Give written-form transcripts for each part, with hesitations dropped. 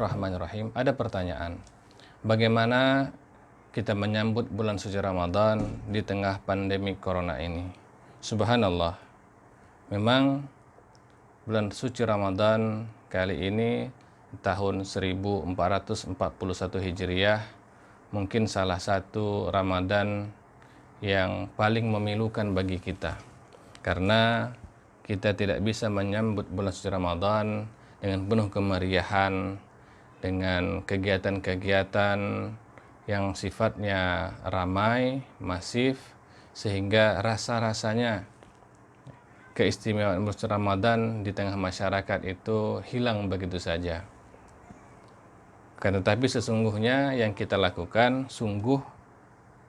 Bismillahirrahmanirrahim. Ada pertanyaan. Bagaimana kita menyambut bulan suci Ramadan di tengah pandemi corona ini? Subhanallah. Memang bulan suci Ramadan kali ini tahun 1441 Hijriah mungkin salah satu Ramadan yang paling memilukan bagi kita. Karena kita tidak bisa menyambut bulan suci Ramadan dengan penuh kemeriahan, dengan kegiatan-kegiatan yang sifatnya ramai, masif, sehingga rasa-rasanya keistimewaan bulan suci Ramadan di tengah masyarakat itu hilang begitu saja. Tetapi sesungguhnya yang kita lakukan sungguh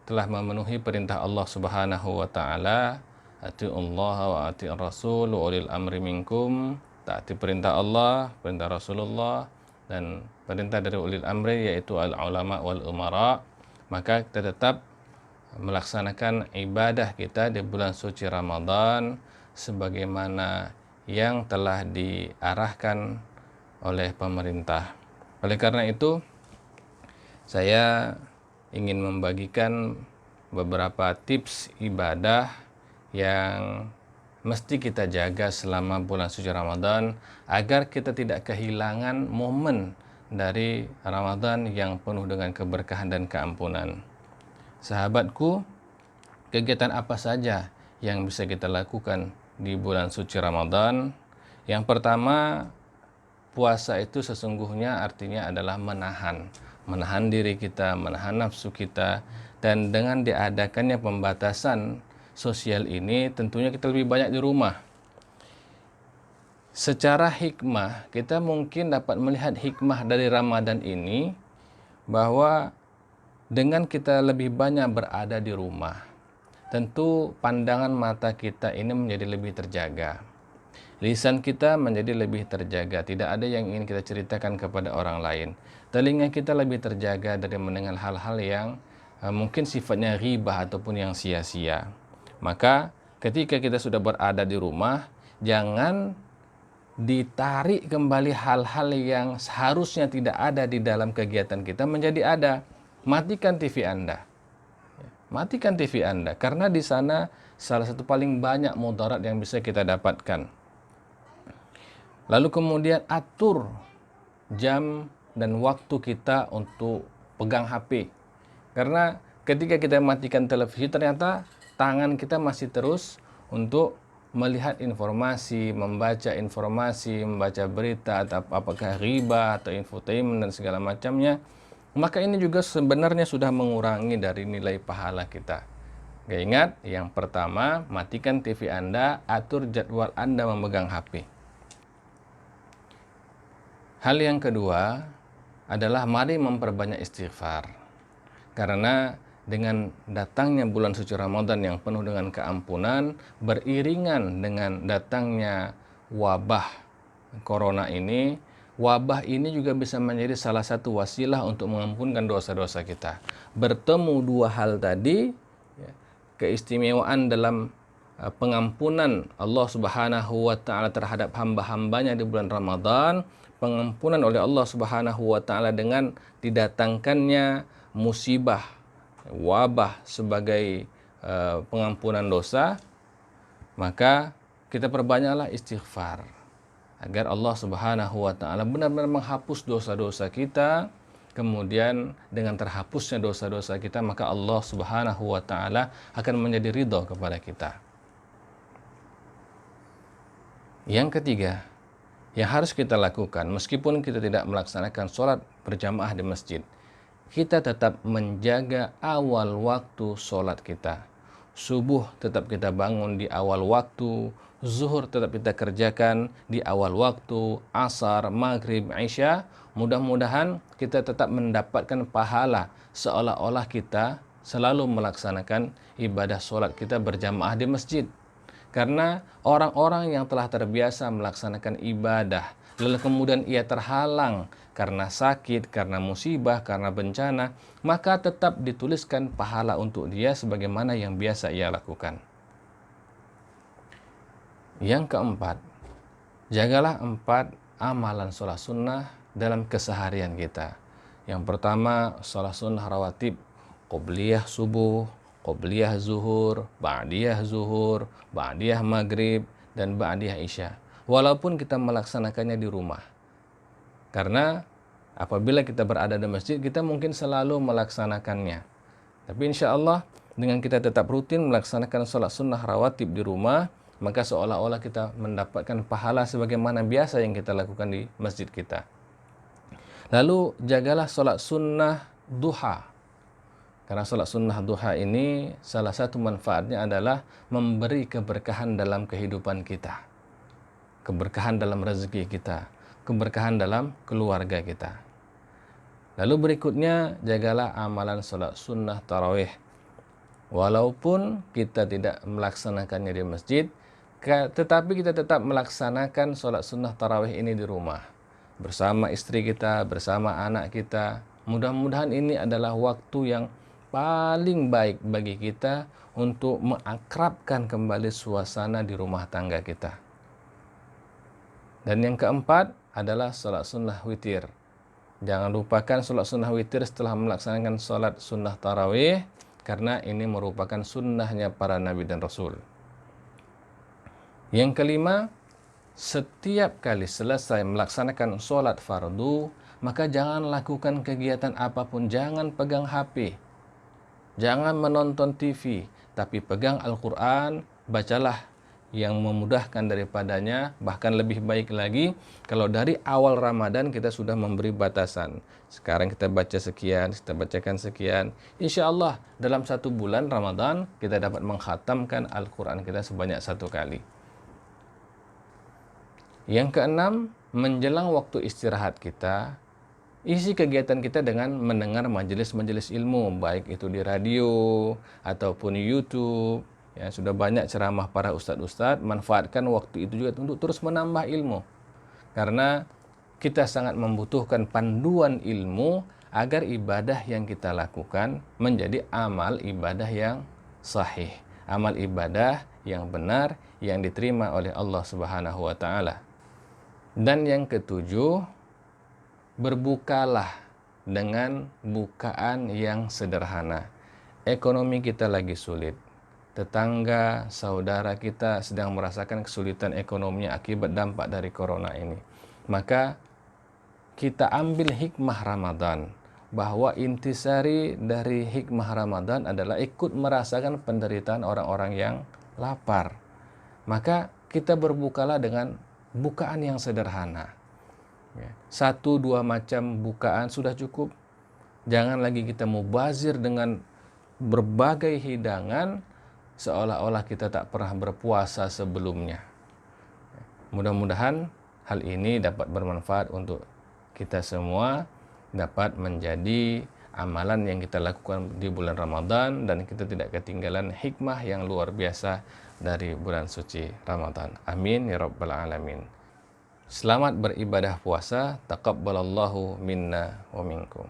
telah memenuhi perintah Allah Subhanahu wa taala, atiullah wa atiur rasul wa ulil amri minkum. Taati perintah Allah, perintah Rasulullah, dan perintah dari ulil amri yaitu al-ulama wal umara. Maka kita tetap melaksanakan ibadah kita di bulan suci Ramadan sebagaimana yang telah diarahkan oleh pemerintah. Oleh karena itu, saya ingin membagikan beberapa tips ibadah yang mesti kita jaga selama bulan suci Ramadan agar kita tidak kehilangan momen dari Ramadan yang penuh dengan keberkahan dan keampunan. Sahabatku, kegiatan apa saja yang bisa kita lakukan di bulan suci Ramadan? Yang pertama, puasa itu sesungguhnya artinya adalah menahan diri kita, menahan nafsu kita, dan dengan diadakannya pembatasan sosial ini tentunya kita lebih banyak di rumah. Secara hikmah, kita mungkin dapat melihat hikmah dari Ramadan ini bahwa dengan kita lebih banyak berada di rumah, tentu pandangan mata kita ini menjadi lebih terjaga. Lisan kita menjadi lebih terjaga, tidak ada yang ingin kita ceritakan kepada orang lain. Telinga kita lebih terjaga dari mendengar hal-hal yang mungkin sifatnya ghibah ataupun yang sia-sia. Maka ketika kita sudah berada di rumah, jangan ditarik kembali hal-hal yang seharusnya tidak ada di dalam kegiatan kita menjadi ada. Matikan TV Anda. Matikan TV Anda, karena di sana salah satu paling banyak mudarat yang bisa kita dapatkan. Lalu kemudian atur jam dan waktu kita untuk pegang HP. Karena ketika kita matikan televisi, ternyata tangan kita masih terus untuk melihat informasi, membaca berita, atau apakah riba atau infotainment dan segala macamnya. Maka ini juga sebenarnya sudah mengurangi dari nilai pahala kita. Ingat, yang pertama, matikan TV Anda, atur jadwal Anda memegang HP. Hal yang kedua adalah mari memperbanyak istighfar. Karena dengan datangnya bulan suci Ramadan yang penuh dengan keampunan, beriringan dengan datangnya wabah corona ini, wabah ini juga bisa menjadi salah satu wasilah untuk mengampunkan dosa-dosa kita. Bertemu dua hal tadi, keistimewaan dalam pengampunan Allah Subhanahu wa taala terhadap hamba-hambanya di bulan Ramadan, pengampunan oleh Allah Subhanahu wa taala dengan didatangkannya musibah, wabah sebagai pengampunan dosa, maka kita perbanyaklah istighfar agar Allah Subhanahu wa taala benar-benar menghapus dosa-dosa kita. Kemudian dengan terhapusnya dosa-dosa kita, maka Allah Subhanahu wa taala akan menjadi ridho kepada kita. Yang ketiga, yang harus kita lakukan meskipun kita tidak melaksanakan sholat berjamaah di masjid, kita tetap menjaga awal waktu sholat kita. Subuh tetap kita bangun di awal waktu, zuhur tetap kita kerjakan di awal waktu, asar, maghrib, isya. Mudah-mudahan kita tetap mendapatkan pahala seolah-olah kita selalu melaksanakan ibadah sholat kita berjamaah di masjid. Karena orang-orang yang telah terbiasa melaksanakan ibadah, lalu kemudian ia terhalang karena sakit, karena musibah, karena bencana, maka tetap dituliskan pahala untuk dia sebagaimana yang biasa ia lakukan. Yang keempat, jagalah 4 amalan sholat sunnah dalam keseharian kita. Yang pertama, sholat sunnah rawatib, qobliyah subuh, qobliyah zuhur, ba'diyah maghrib, dan ba'diyah isya. Walaupun kita melaksanakannya di rumah. Karena apabila kita berada di masjid, kita mungkin selalu melaksanakannya. Tapi insya Allah, dengan kita tetap rutin melaksanakan sholat sunnah rawatib di rumah, maka seolah-olah kita mendapatkan pahala sebagaimana biasa yang kita lakukan di masjid kita. Lalu jagalah sholat sunnah duha. Karena sholat sunnah duha ini salah satu manfaatnya adalah memberi keberkahan dalam kehidupan kita. Keberkahan dalam rezeki kita. Keberkahan dalam keluarga kita. Lalu berikutnya, jagalah amalan sholat sunnah tarawih. Walaupun kita tidak melaksanakannya di masjid, tetapi kita tetap melaksanakan sholat sunnah tarawih ini di rumah. Bersama istri kita, bersama anak kita. Mudah-mudahan ini adalah waktu yang paling baik bagi kita untuk mengakrabkan kembali suasana di rumah tangga kita. Dan yang keempat adalah sholat sunnah witir. Jangan lupakan sholat sunnah witir setelah melaksanakan sholat sunnah tarawih, karena ini merupakan sunnahnya para nabi dan rasul. Yang kelima, setiap kali selesai melaksanakan sholat fardu, maka jangan lakukan kegiatan apapun, jangan pegang HP, jangan menonton TV, tapi pegang Al-Quran, bacalah yang memudahkan daripadanya. Bahkan lebih baik lagi, kalau dari awal Ramadan kita sudah memberi batasan. Sekarang kita baca sekian, kita bacakan sekian. Insya Allah dalam 1 bulan Ramadan kita dapat mengkhatamkan Al-Quran kita sebanyak 1 kali. Yang keenam, menjelang waktu istirahat kita, isi kegiatan kita dengan mendengar majelis-majelis ilmu, baik itu di radio ataupun YouTube. Ya, sudah banyak ceramah para ustadz-ustadz, manfaatkan waktu itu juga untuk terus menambah ilmu. Karena kita sangat membutuhkan panduan ilmu agar ibadah yang kita lakukan menjadi amal ibadah yang sahih, amal ibadah yang benar, yang diterima oleh Allah Subhanahu wa taala. Dan yang ketujuh, berbukalah dengan bukaan yang sederhana. Ekonomi kita lagi sulit. Tetangga, saudara kita sedang merasakan kesulitan ekonominya akibat dampak dari corona ini. Maka kita ambil hikmah Ramadan, bahwa intisari dari hikmah Ramadan adalah ikut merasakan penderitaan orang-orang yang lapar. Maka kita berbukalah dengan bukaan yang sederhana. 1-2 macam bukaan sudah cukup. Jangan lagi kita mubazir dengan berbagai hidangan seolah-olah kita tak pernah berpuasa sebelumnya. Mudah-mudahan hal ini dapat bermanfaat untuk kita semua, dapat menjadi amalan yang kita lakukan di bulan Ramadan, dan kita tidak ketinggalan hikmah yang luar biasa dari bulan suci Ramadan. Amin ya rabbal alamin. Selamat beribadah puasa. Taqabbalallahu minna wa minkum.